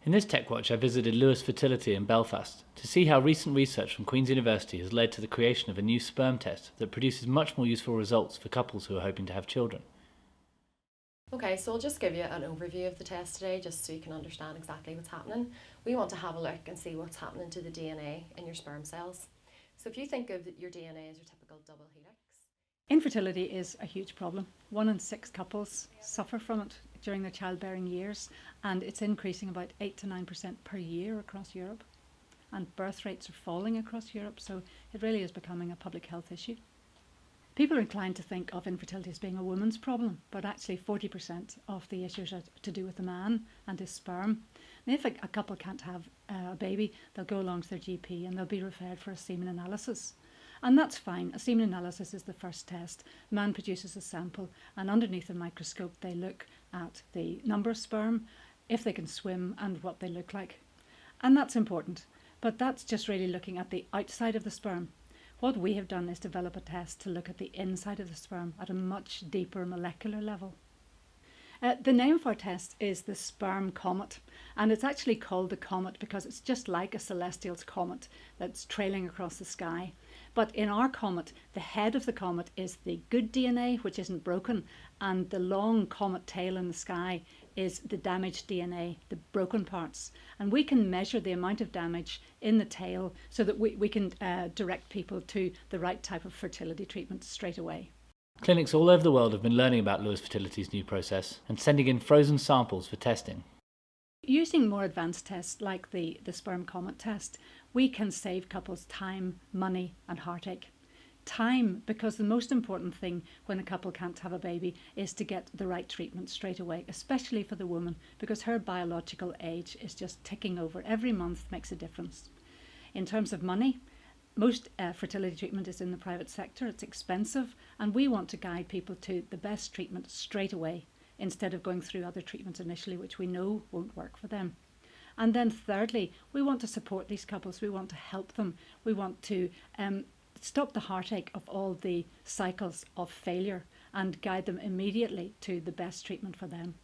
In this Tech Watch, I visited Lewis Fertility in Belfast to see how recent research from Queen's University has led to the creation of a new sperm test that produces much more useful results for couples who are hoping to have children. Okay, so I'll just give you an overview of the test today just so you can understand exactly what's happening. We want to have a look and see what's happening to the DNA in your sperm cells. So if you think of your DNA as your typical double helix. Infertility is a huge problem. 1 in 6 couples suffer from it during their childbearing years, and it's increasing about 8 to 9% per year across Europe. And birth rates are falling across Europe, so it really is becoming a public health issue. People are inclined to think of infertility as being a woman's problem, but actually 40% of the issues are to do with the man and his sperm. And if a couple can't have a baby, they'll go along to their GP and they'll be referred for a semen analysis. And that's fine. A semen analysis is the first test. The man produces a sample, and underneath a microscope they look at the number of sperm, if they can swim, and what they look like. And that's important, but that's just really looking at the outside of the sperm. What we have done is develop a test to look at the inside of the sperm at a much deeper molecular level. The name of our test is the Sperm Comet, and it's actually called the comet because it's just like a celestial comet that's trailing across the sky. But in our comet, the head of the comet is the good DNA, which isn't broken, and the long comet tail in the sky is the damaged DNA, the broken parts. And we can measure the amount of damage in the tail so that we can direct people to the right type of fertility treatment straight away. Clinics all over the world have been learning about Lewis Fertility's new process and sending in frozen samples for testing. Using more advanced tests like the Sperm Comet test, we can save couples time, money and heartache. Time, because the most important thing when a couple can't have a baby is to get the right treatment straight away, especially for the woman, because her biological age is just ticking over. Every month makes a difference. In terms of money, most fertility treatment is in the private sector. It's expensive, and we want to guide people to the best treatment straight away instead of going through other treatments initially, which we know won't work for them. And then thirdly, we want to support these couples. We want to help them. We want to stop the heartache of all the cycles of failure and guide them immediately to the best treatment for them.